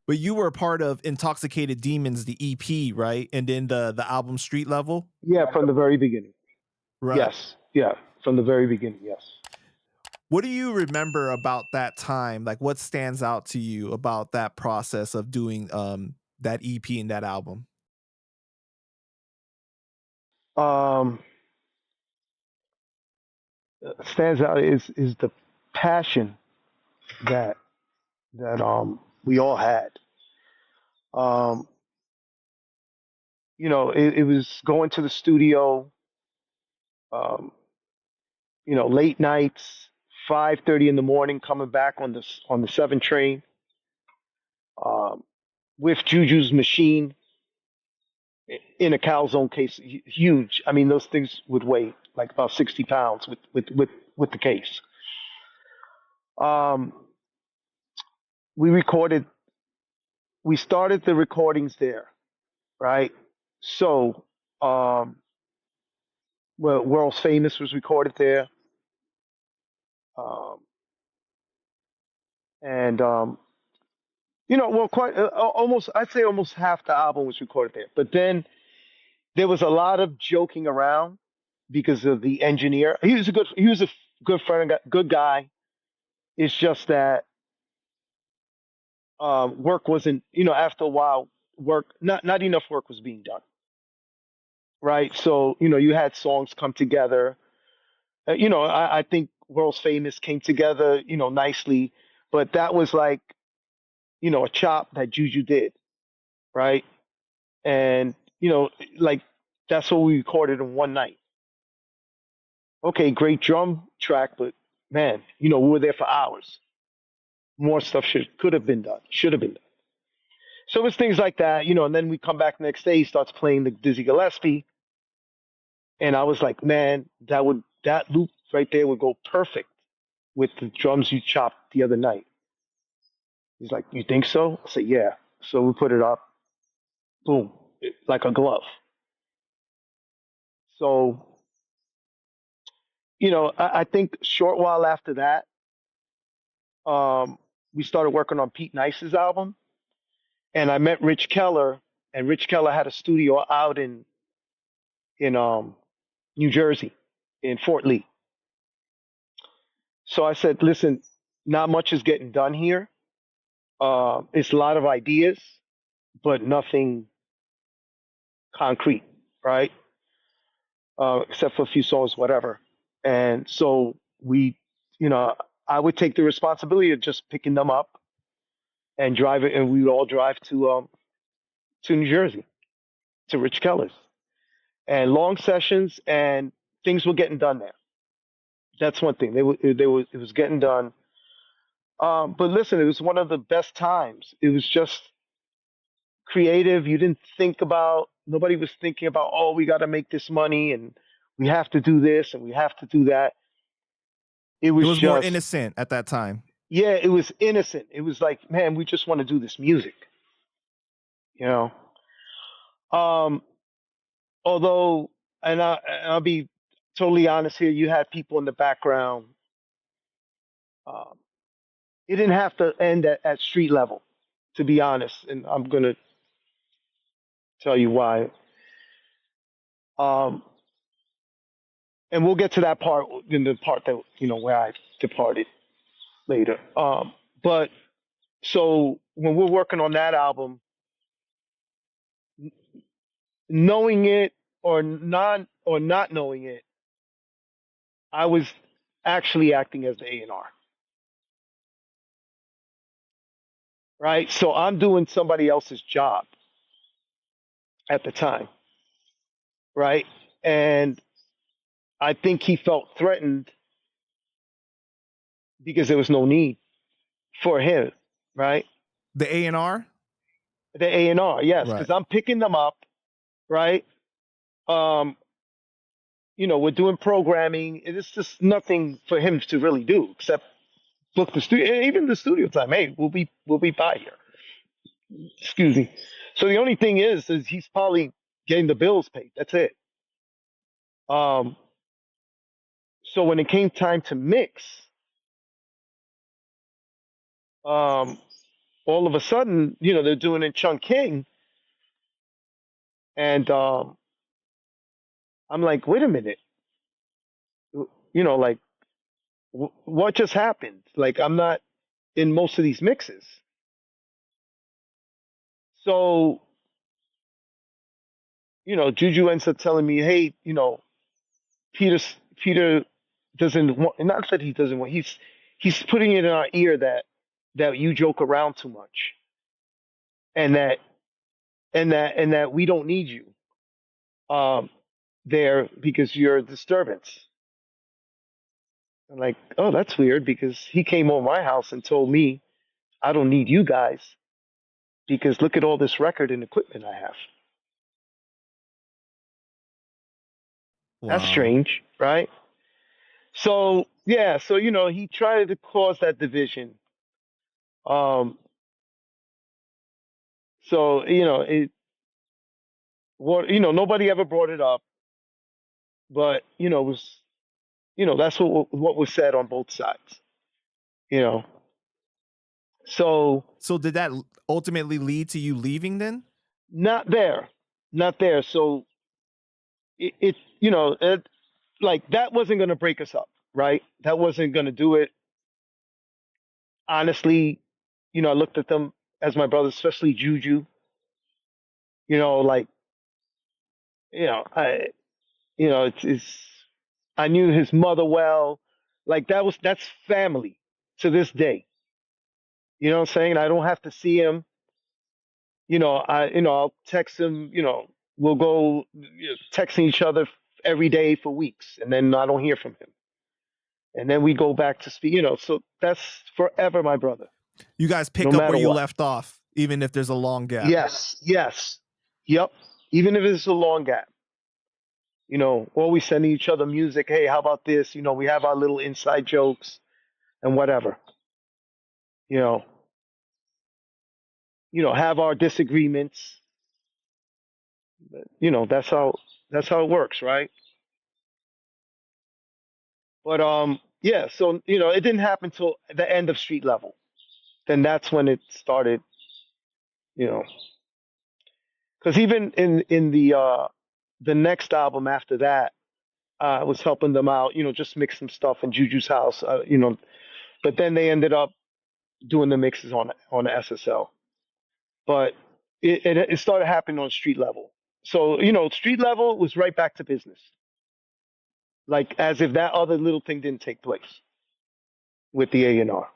But you were a part of Intoxicated Demons, the EP, right? And then the album Street Level? Yeah, from the very beginning. Right. Yes. Yeah, from the very beginning, yes. What do you remember about that time? Like, what stands out to you about that process of doing that EP and that album? Stands out is the passion that we all had. It was going to the studio, um, late nights, 5:30 in the morning, coming back on the 7 train, um, with Juju's machine in a calzone case, huge. I mean, those things would weigh like about 60 pounds with the case. Um, we started the recordings there, right? So, World's Famous was recorded there. Um, and quite almost, I'd say almost half the album was recorded there. But then there was a lot of joking around because of the engineer. He was a good friend, good guy. It's just that work wasn't, after a while, not enough work was being done, right? So you had songs come together. I think World's Famous came together, nicely, but that was like, a chop that Juju did, right? And like that's what we recorded in one night. Okay, great drum track, but man, we were there for hours. More stuff could have been done, should have been done. So it's things like that, and then we come back the next day, he starts playing the Dizzy Gillespie. And I was like, man, that loop right there would go perfect with the drums you chopped the other night. He's like, you think so? I said, yeah. So we put it up, boom, like a glove. So, I think a short while after that, we started working on Pete Nice's album. And I met Rich Keller, and Rich Keller had a studio out in New Jersey, in Fort Lee. So I said, listen, not much is getting done here. It's a lot of ideas, but nothing concrete, right? Except for a few songs, whatever. And so I would take the responsibility of just picking them up and drive it, and we would all drive to New Jersey, to Rich Keller's, and long sessions, and things were getting done there. That's one thing. It was getting done. But listen, it was one of the best times. It was just creative. Nobody was thinking about, oh, we got to make this money and we have to do this and we have to do that. It was just more innocent at that time. Yeah, it was innocent. It was like, man, we just want to do this music, although, and I'll be totally honest here, you had people in the background. It didn't have to end at street level, to be honest, and I'm gonna tell you why. And we'll get to that part in the part that where I departed later. But so when we're working on that album, knowing it or not knowing it, I was actually acting as the A&R. Right? So I'm doing somebody else's job at the time. Right? And I think he felt threatened because there was no need for him, right? The A&R? The A&R, yes, because I'm picking them up, right? We're doing programming. It's just nothing for him to really do except book the studio, even the studio time. Hey, we'll be by here. Excuse me. So the only thing is he's probably getting the bills paid. That's it. So when it came time to mix, Um, all of a sudden, they're doing it Chung King, and I'm like, wait a minute, like what just happened? Like I'm not in most of these mixes. So, Juju ends up telling me, hey, Peter Peter doesn't want, not that he doesn't want, he's putting it in our ear that you joke around too much, and that we don't need you um there because you're a disturbance. I'm like, oh, that's weird because he came over my house and told me I don't need you guys because look at all this record and equipment I have. That's Wow. strange, right? So yeah, so he tried to cause that division. Um, so it what nobody ever brought it up, but it was that's what was said on both sides. You know, so So did that ultimately lead to you leaving then? not there, not there. So it like that wasn't going to break us up, right? That wasn't going to do it. Honestly, I looked at them as my brothers, especially Juju. Like I it's I knew his mother well. Like that's family to this day. You know what I'm saying? I don't have to see him. I'll text him. We'll go texting each other every day for weeks, and then I don't hear from him, and then we go back to speak. So that's forever my brother, You guys no pick up where matter you what. left off, even if there's a long gap. Yes, yes, yep. Even if it's a long gap, always sending each other music. Hey, how about this? We have our little inside jokes and whatever. You know, have our disagreements. But, that's how it works, right? But yeah. So it didn't happen till the end of Street Level. Then that's when it started. You know, because even in the next album after that, I was helping them out. Just mix some stuff in Juju's house. But then they ended up doing the mixes on the SSL. But it started happening on Street Level. So Street Level was right back to business, like as if that other little thing didn't take place with the A&R.